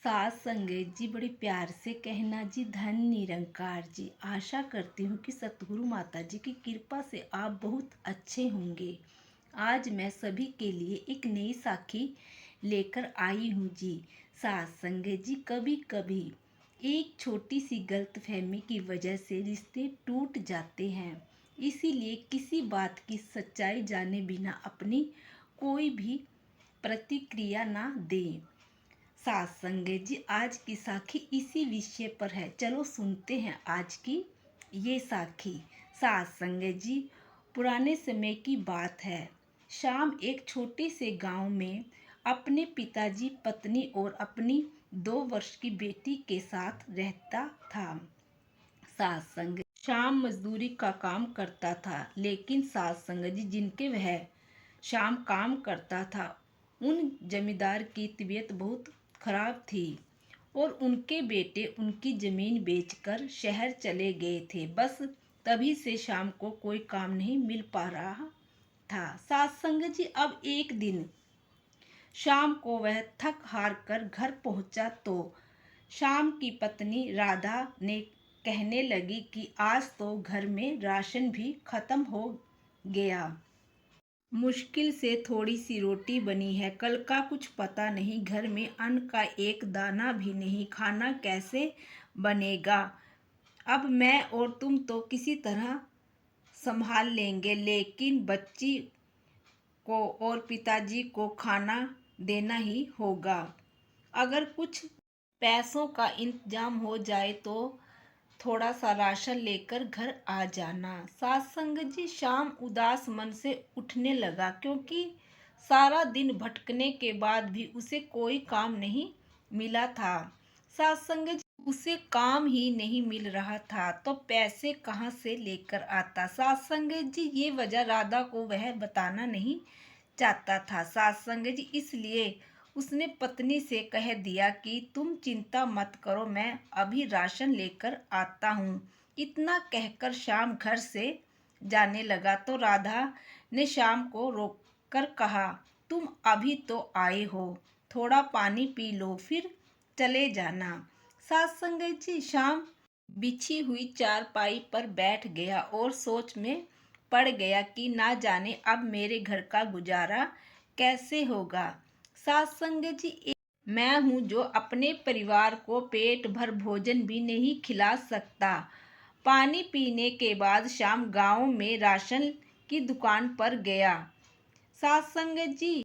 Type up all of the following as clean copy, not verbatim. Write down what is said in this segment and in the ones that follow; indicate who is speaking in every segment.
Speaker 1: सास संगत जी बड़े प्यार से कहना जी धन निरंकार जी। आशा करती हूँ कि सतगुरु माता जी की कृपा से आप बहुत अच्छे होंगे। आज मैं सभी के लिए एक नई साखी लेकर आई हूँ जी। सास संगत जी, कभी कभी एक छोटी सी गलतफहमी की वजह से रिश्ते टूट जाते हैं। इसीलिए किसी बात की सच्चाई जाने बिना अपनी कोई भी प्रतिक्रिया ना दें। सास संगत जी, आज की साखी इसी विषय पर है। चलो सुनते हैं आज की ये साखी। सास संगत जी, पुराने समय की बात है। शाम एक छोटे से गांव में अपने पिताजी, पत्नी और अपनी 2 वर्ष की बेटी के साथ रहता था। सास संगत शाम मजदूरी का काम करता था, लेकिन सास संगत जी जिनके वह शाम काम करता था, उन जमींदार की तबीयत बहुत खराब थी और उनके बेटे उनकी जमीन बेचकर शहर चले गए थे। बस तभी से शाम को कोई काम नहीं मिल पा रहा था। सास संगत जी, अब एक दिन शाम को वह थक हार कर घर पहुंचा तो शाम की पत्नी राधा ने कहने लगी कि आज तो घर में राशन भी खत्म हो गया। मुश्किल से थोड़ी सी रोटी बनी है, कल का कुछ पता नहीं, घर में अन्न का एक दाना भी नहीं, खाना कैसे बनेगा। अब मैं और तुम तो किसी तरह संभाल लेंगे, लेकिन बच्ची को और पिताजी को खाना देना ही होगा। अगर कुछ पैसों का इंतजाम हो जाए तो थोड़ा सा राशन लेकर घर आ जाना। सास संगत जी, शाम उदास मन से उठने लगा, क्योंकि सारा दिन भटकने के बाद भी उसे कोई काम नहीं मिला था। सास संगत जी, उसे काम ही नहीं मिल रहा था तो पैसे कहाँ से लेकर आता। सास संगत जी, ये वजह राधा को वह बताना नहीं चाहता था। सास संगत जी, इसलिए उसने पत्नी से कह दिया कि तुम चिंता मत करो, मैं अभी राशन लेकर आता हूँ। इतना कहकर शाम घर से जाने लगा तो राधा ने शाम को रोककर कहा, तुम अभी तो आए हो, थोड़ा पानी पी लो फिर चले जाना। सास संगत जी, शाम बिछी हुई चारपाई पर बैठ गया और सोच में पड़ गया कि ना जाने अब मेरे घर का गुजारा कैसे होगा। सास संगत जी, मैं हूँ जो अपने परिवार को पेट भर भोजन भी नहीं खिला सकता। पानी पीने के बाद शाम गांव में राशन की दुकान पर गया। सास संगत जी,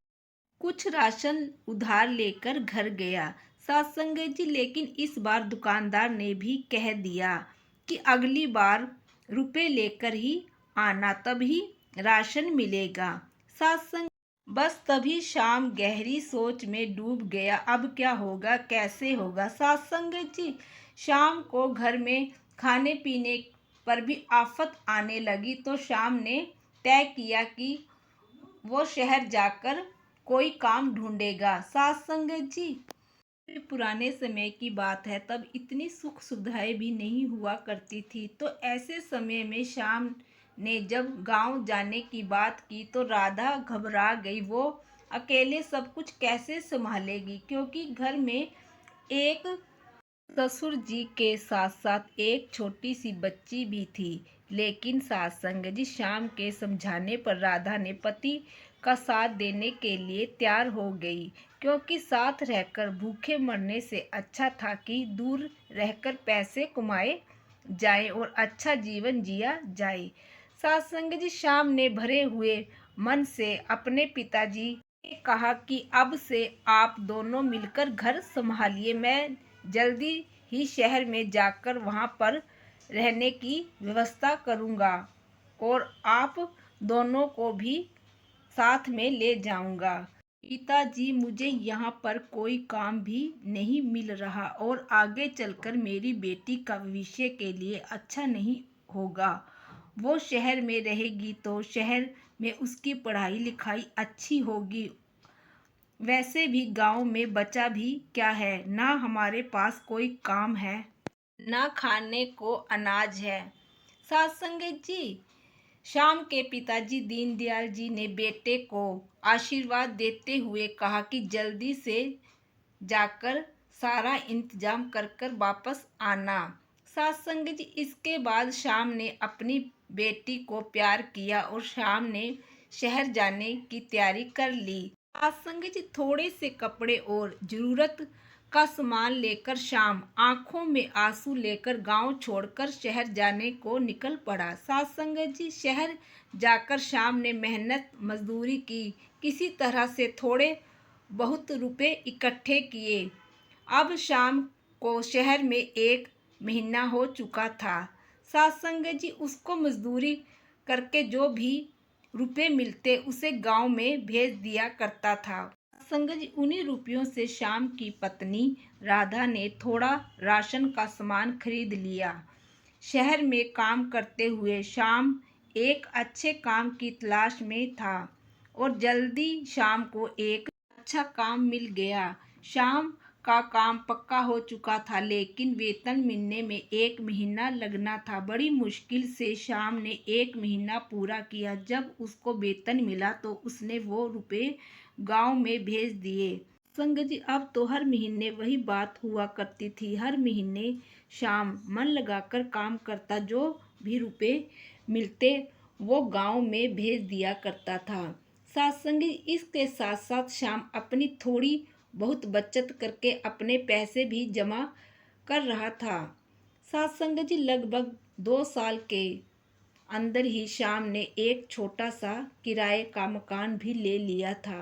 Speaker 1: कुछ राशन उधार लेकर घर गया। सास संगत जी, लेकिन इस बार दुकानदार ने भी कह दिया कि अगली बार रुपए लेकर ही आना, तभी राशन मिलेगा। सास संगत बस तभी शाम गहरी सोच में डूब गया। अब क्या होगा, कैसे होगा। सास संगत जी, शाम को घर में खाने पीने पर भी आफत आने लगी तो शाम ने तय किया कि वो शहर जाकर कोई काम ढूंढेगा। सास संगत जी, पुराने समय की बात है, तब इतनी सुख सुविधाएं भी नहीं हुआ करती थी। तो ऐसे समय में शाम ने जब गांव जाने की बात की तो राधा घबरा गई। वो अकेले सब कुछ कैसे संभालेगी, क्योंकि घर में एक ससुर जी के साथ साथ एक छोटी सी बच्ची भी थी। लेकिन सास संगत जी, शाम के समझाने पर राधा ने पति का साथ देने के लिए तैयार हो गई, क्योंकि साथ रहकर भूखे मरने से अच्छा था कि दूर रहकर पैसे कमाए जाए और अच्छा जीवन जिया जाए। सास संगत जी, शाम ने भरे हुए मन से अपने पिताजी ने कहा कि अब से आप दोनों मिलकर घर संभालिए, मैं जल्दी ही शहर में जाकर वहां पर रहने की व्यवस्था करूंगा और आप दोनों को भी साथ में ले जाऊंगा। पिताजी, मुझे यहाँ पर कोई काम भी नहीं मिल रहा और आगे चलकर मेरी बेटी का भविष्य के लिए अच्छा नहीं होगा। वो शहर में रहेगी तो शहर में उसकी पढ़ाई लिखाई अच्छी होगी। वैसे भी गांव में बचा भी क्या है, ना हमारे पास कोई काम है, ना खाने को अनाज है। सास संगत जी, शाम के पिताजी दीनदयाल जी ने बेटे को आशीर्वाद देते हुए कहा कि जल्दी से जाकर सारा इंतजाम कर कर वापस आना। सत्संग जी, इसके बाद शाम ने अपनी बेटी को प्यार किया और शाम ने शहर जाने की तैयारी कर ली। सत्संग जी थोड़े से कपड़े और जरूरत का सामान लेकर शाम आंखों में आंसू लेकर गांव छोड़कर शहर जाने को निकल पड़ा। सत्संग जी शहर जाकर शाम ने मेहनत मजदूरी की, किसी तरह से थोड़े बहुत रुपए इकट्ठे किए। अब शाम को शहर में 1 महीना हो चुका था। सत्संग जी उसको मजदूरी करके जो भी रुपए मिलते उसे गांव में भेज दिया करता था। सत्संग जी उन्हीं रुपयों से शाम की पत्नी राधा ने थोड़ा राशन का सामान खरीद लिया। शहर में काम करते हुए शाम एक अच्छे काम की तलाश में था और जल्दी शाम को एक अच्छा काम मिल गया। शाम का काम पक्का हो चुका था, लेकिन वेतन मिलने में 1 महीना लगना था। बड़ी मुश्किल से शाम ने 1 महीना पूरा किया। जब उसको वेतन मिला तो उसने वो रुपए गांव में भेज दिए। संग जी अब तो हर महीने वही बात हुआ करती थी। हर महीने शाम मन लगाकर काम करता, जो भी रुपए मिलते वो गांव में भेज दिया करता था। सत्संग इसके साथ साथ शाम अपनी थोड़ी बहुत बचत करके अपने पैसे भी जमा कर रहा था। सत्संग जी लगभग 2 साल के अंदर ही शाम ने एक छोटा सा किराए का मकान भी ले लिया था।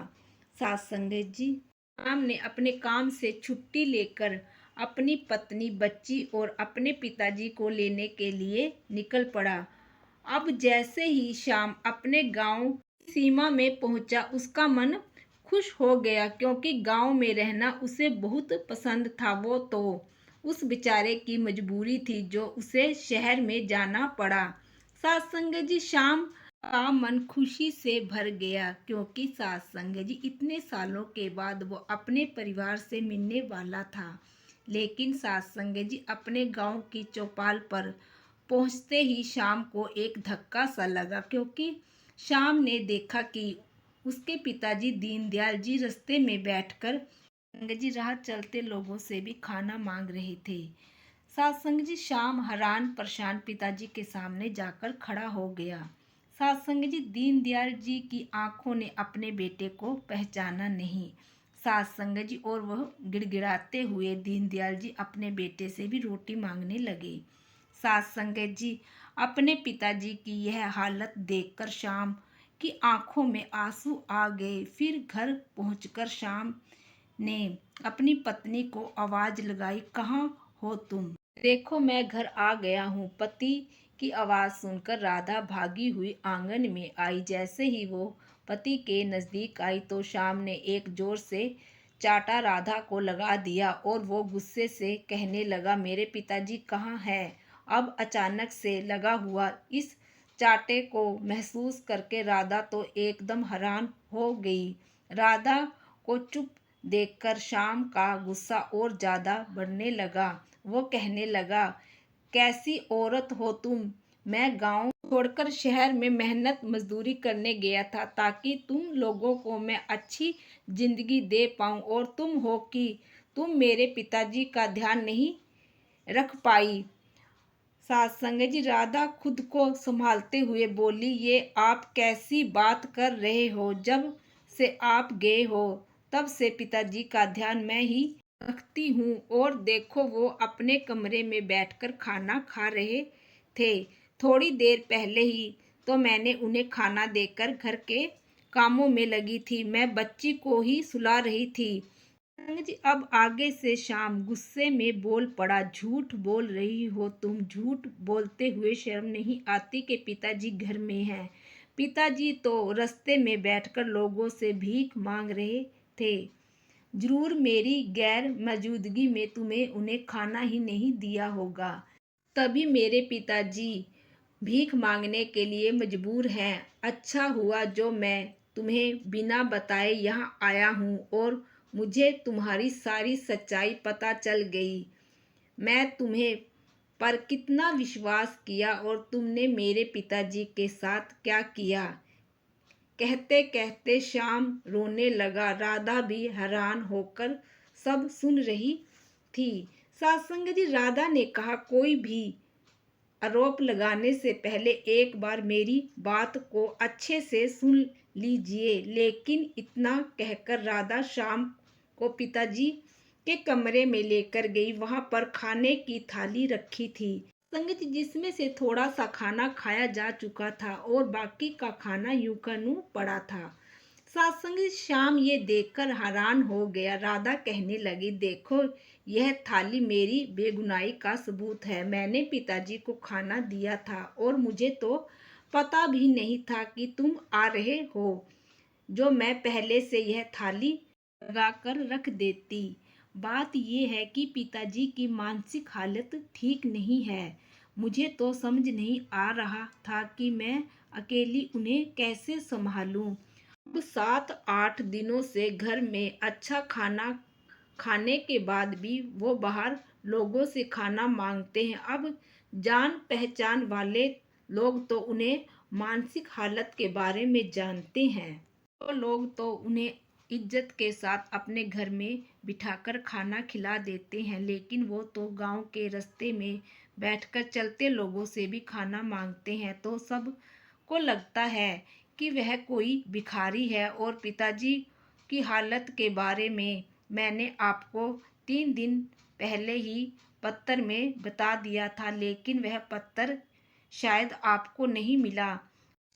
Speaker 1: सत्संग जी शाम ने अपने काम से छुट्टी लेकर अपनी पत्नी, बच्ची और अपने पिताजी को लेने के लिए निकल पड़ा। अब जैसे ही शाम अपने गांव सीमा में पहुंचा, उसका मन खुश हो गया, क्योंकि गांव में रहना उसे बहुत पसंद था। वो तो उस बेचारे की मजबूरी थी जो उसे शहर में जाना पड़ा। सत्संग जी शाम का मन खुशी से भर गया, क्योंकि सत्संग जी इतने सालों के बाद वो अपने परिवार से मिलने वाला था। लेकिन सत्संग जी अपने गांव की चौपाल पर पहुंचते ही शाम को एक धक्का सा लगा, क्योंकि शाम ने देखा कि उसके पिताजी दीनदयाल जी रास्ते में बैठकर सत्संग जी राह चलते लोगों से भी खाना मांग रहे थे। सत्संग जी शाम हैरान परेशान पिताजी के सामने जाकर खड़ा हो गया। सत्संग जी दीनदयाल जी की आंखों ने अपने बेटे को पहचाना नहीं। सत्संग जी और वह गिड़गिड़ाते हुए दीनदयाल जी अपने बेटे से भी रोटी मांगने लगे। सत्संग जी अपने पिताजी की यह हालत देखकर शाम की आंखों में आंसू आ गए। फिर घर पहुंचकर शाम ने अपनी पत्नी को आवाज लगाई, कहाँ हो तुम? देखो मैं घर आ गया हूँ। पति की आवाज सुनकर राधा भागी हुई आंगन में आई। जैसे ही वो पति के नजदीक आई तो शाम ने एक जोर से चाटा राधा को लगा दिया और वो गुस्से से कहने लगा, मेरे पिताजी कहाँ हैं? अब अचानक से लगा हुआ इस चाटे को महसूस करके राधा तो एकदम हैरान हो गई। राधा को चुप देखकर शाम का गुस्सा और ज्यादा बढ़ने लगा। वो कहने लगा, कैसी औरत हो तुम? मैं गांव छोड़कर शहर में मेहनत मजदूरी करने गया था ताकि तुम लोगों को मैं अच्छी जिंदगी दे पाऊं, और तुम हो कि तुम मेरे पिताजी का ध्यान नहीं रख पाई। सत्संग जी राधा खुद को संभालते हुए बोली, ये आप कैसी बात कर रहे हो? जब से आप गए हो तब से पिताजी का ध्यान मैं ही रखती हूँ, और देखो वो अपने कमरे में बैठकर खाना खा रहे थे। थोड़ी देर पहले ही तो मैंने उन्हें खाना देकर घर के कामों में लगी थी। मैं बच्ची को ही सुला रही थी। जी अब आगे से शाम गुस्से में बोल पड़ा, झूठ बोल रही हो तुम। झूठ बोलते हुए शर्म नहीं आती कि पिताजी घर में हैं? पिताजी तो रास्ते में बैठकर लोगों से भीख मांग रहे थे। जरूर मेरी गैर मौजूदगी में तुम्हें उन्हें खाना ही नहीं दिया होगा, तभी मेरे पिताजी भीख मांगने के लिए मजबूर हैं। अच्छा हुआ जो मैं तुम्हें बिना बताए यहाँ आया हूँ और मुझे तुम्हारी सारी सच्चाई पता चल गई। मैं तुम्हें पर कितना विश्वास किया और तुमने मेरे पिताजी के साथ क्या किया? कहते कहते श्याम रोने लगा। राधा भी हैरान होकर सब सुन रही थी। सत्संग जी, राधा ने कहा, कोई भी आरोप लगाने से पहले एक बार मेरी बात को अच्छे से सुन लीजिए। लेकिन इतना कहकर राधा शाम को पिताजी के कमरे में लेकर गई। वहां पर खाने की थाली रखी थी संगत, जिसमें से थोड़ा सा खाना खाया जा चुका था और बाकी का खाना यूं का यूं पड़ा था। सत्संग श्याम ये देखकर हैरान हो गया। राधा कहने लगी, देखो, यह थाली मेरी बेगुनाही का सबूत है। मैंने पिताजी को खाना दिया था और मुझे तो पता भी नहीं था कि तुम आ रहे हो, जो मैं पहले से यह थाली लगाकर रख देती। बात यह है कि पिताजी की मानसिक हालत ठीक नहीं है। मुझे तो समझ नहीं आ रहा था कि मैं अकेली उन्हें कैसे संभालूं। 7-8 दिनों से घर में अच्छा खाना खाने के बाद भी वो बाहर लोगों से खाना मांगते हैं। अब जान पहचान वाले लोग तो उन्हें मानसिक हालत के बारे में जानते हैं। वो लोग तो उन्हें इज्जत के साथ अपने घर में बिठाकर खाना खिला देते हैं, लेकिन वो तो गांव के रास्ते में बैठकर चलते लोगों से भी खाना मांगते हैं। तो सब को लगता है कि वह कोई भिखारी है। और पिताजी की हालत के बारे में मैंने आपको 3 दिन पहले ही पत्र में बता दिया था, लेकिन वह पत्र शायद आपको नहीं मिला।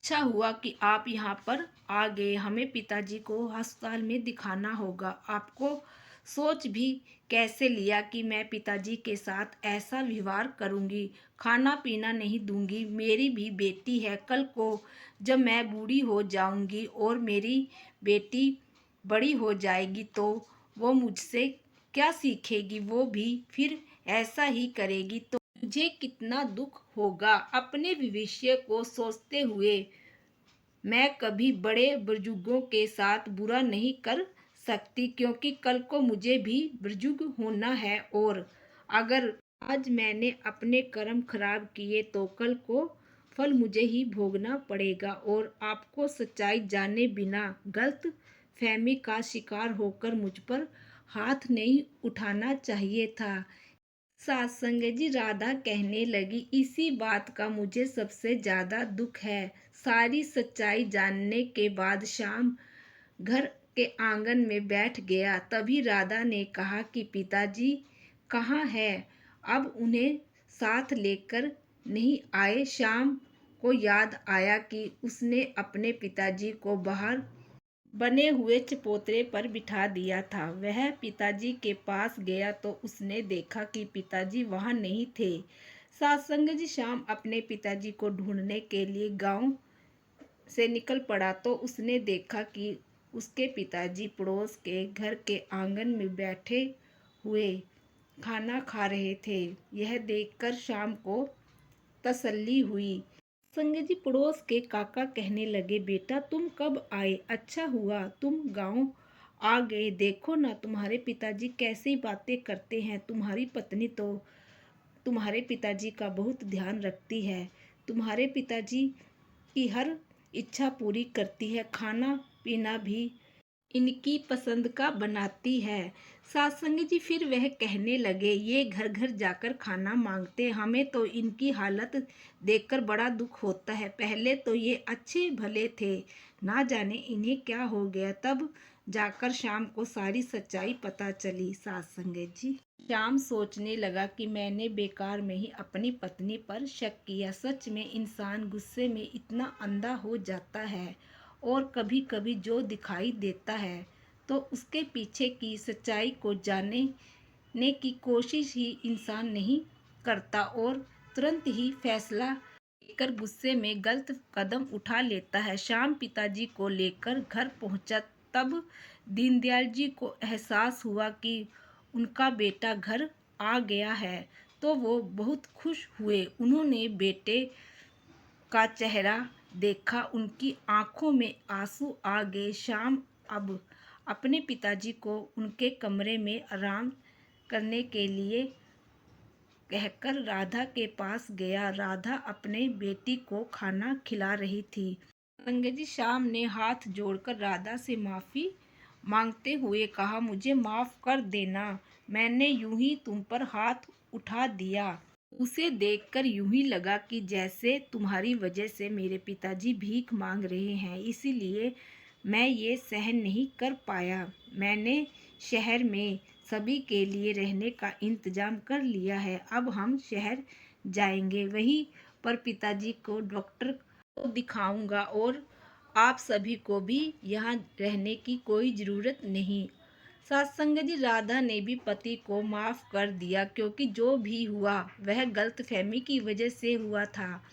Speaker 1: अच्छा हुआ कि आप यहाँ पर आ गए। हमें पिताजी को अस्पताल में दिखाना होगा। आपको सोच भी कैसे लिया कि मैं पिताजी के साथ ऐसा व्यवहार करूँगी, खाना पीना नहीं दूंगी। मेरी भी बेटी है। कल को जब मैं बूढ़ी हो जाऊंगी और मेरी बेटी बड़ी हो जाएगी तो वो मुझसे क्या सीखेगी? वो भी फिर ऐसा ही करेगी तो मुझे कितना दुख होगा। अपने भविष्य को सोचते हुए मैं कभी बड़े बुजुर्गों के साथ बुरा नहीं कर सकती, क्योंकि कल को मुझे भी बुजुर्ग होना है। और अगर आज मैंने अपने कर्म खराब किए तो कल को फल मुझे ही भोगना पड़ेगा। और आपको सच्चाई जाने बिना गलत फहमी का शिकार होकर मुझ पर हाथ नहीं उठाना चाहिए था। सत्संग जी, राधा कहने लगी, इसी बात का मुझे सबसे ज्यादा दुख है। सारी सच्चाई जानने के बाद श्याम घर के आंगन में बैठ गया। तभी राधा ने कहा कि पिताजी कहाँ हैं? अब उन्हें साथ लेकर नहीं आए। श्याम को याद आया कि उसने अपने पिताजी को बाहर बने हुए चबूतरे पर बिठा दिया था। वह पिताजी के पास गया तो उसने देखा कि पिताजी वहां नहीं थे। सत्संग जी, श्याम अपने पिताजी को ढूंढने के लिए गांव से निकल पड़ा तो उसने देखा कि उसके पिताजी पड़ोस के घर के आंगन में बैठे हुए खाना खा रहे थे। यह देखकर श्याम को तसल्ली हुई। संजय जी, पड़ोस के काका कहने लगे, बेटा तुम कब आए? अच्छा हुआ तुम गांव आ गए। देखो ना, तुम्हारे पिताजी कैसी बातें करते हैं। तुम्हारी पत्नी तो तुम्हारे पिताजी का बहुत ध्यान रखती है। तुम्हारे पिताजी की हर इच्छा पूरी करती है। खाना पीना भी इनकी पसंद का बनाती है। सत्संग जी, फिर वह कहने लगे, ये घर घर जाकर खाना मांगते हैं। हमें तो इनकी हालत देखकर बड़ा दुख होता है। पहले तो ये अच्छे भले थे, ना जाने इन्हें क्या हो गया। तब जाकर शाम को सारी सच्चाई पता चली। सत्संग जी, श्याम सोचने लगा कि मैंने बेकार में ही अपनी पत्नी पर शक किया। सच में इंसान गुस्से में इतना अंधा हो जाता है, और कभी कभी जो दिखाई देता है तो उसके पीछे की सच्चाई को जानने की कोशिश ही इंसान नहीं करता और तुरंत ही फैसला लेकर गुस्से में गलत कदम उठा लेता है। श्याम पिताजी को लेकर घर पहुंचा। तब दीनदयाल जी को एहसास हुआ कि उनका बेटा घर आ गया है तो वो बहुत खुश हुए। उन्होंने बेटे का चेहरा देखा, उनकी आंखों में आंसू आ गए। श्याम अब अपने पिताजी को उनके कमरे में आराम करने के लिए कहकर राधा के पास गया। राधा अपने बेटी को खाना खिला रही थी। अंग्रेजी श्याम ने हाथ जोड़कर राधा से माफ़ी मांगते हुए कहा, मुझे माफ़ कर देना। मैंने यूं ही तुम पर हाथ उठा दिया। उसे देखकर यूं ही लगा कि जैसे तुम्हारी वजह से मेरे पिताजी भीख मांग रहे हैं, इसीलिए मैं ये सहन नहीं कर पाया। मैंने शहर में सभी के लिए रहने का इंतजाम कर लिया है। अब हम शहर जाएंगे, वहीं पर पिताजी को डॉक्टर को दिखाऊंगा और आप सभी को भी यहाँ रहने की कोई ज़रूरत नहीं। सत्संग जी, राधा ने भी पति को माफ़ कर दिया, क्योंकि जो भी हुआ वह गलतफहमी की वजह से हुआ था।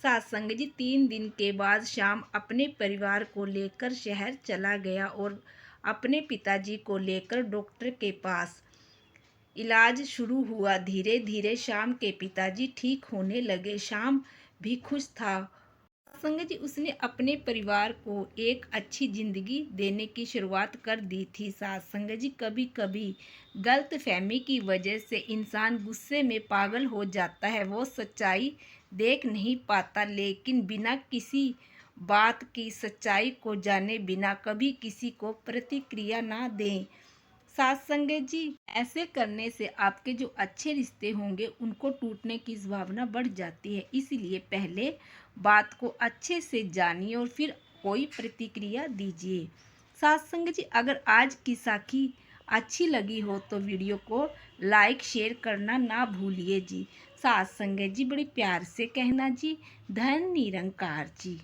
Speaker 1: सत्संग जी, 3 दिन के बाद शाम अपने परिवार को लेकर शहर चला गया और अपने पिताजी को लेकर डॉक्टर के पास। इलाज शुरू हुआ। धीरे धीरे श्याम के पिताजी ठीक होने लगे। श्याम भी खुश था। संग जी, उसने अपने परिवार को एक अच्छी जिंदगी देने की शुरुआत कर दी थी। सत्संग जी, कभी कभी गलत फहमी की वजह से इंसान गुस्से में पागल हो जाता है। वो सच्चाई देख नहीं पाता, लेकिन बिना किसी बात की सच्चाई को जाने बिना कभी किसी को प्रतिक्रिया ना दें। सत्संग जी, ऐसे करने से आपके जो अच्छे रिश्ते होंगे उनको टूटने की संभावना बढ़ जाती है। इसलिए पहले बात को अच्छे से जानिए और फिर कोई प्रतिक्रिया दीजिए। सत्संग जी, अगर आज की साखी अच्छी लगी हो तो वीडियो को लाइक शेयर करना ना भूलिए जी। सत्संग जी, बड़े प्यार से कहना जी। धन निरंकार जी।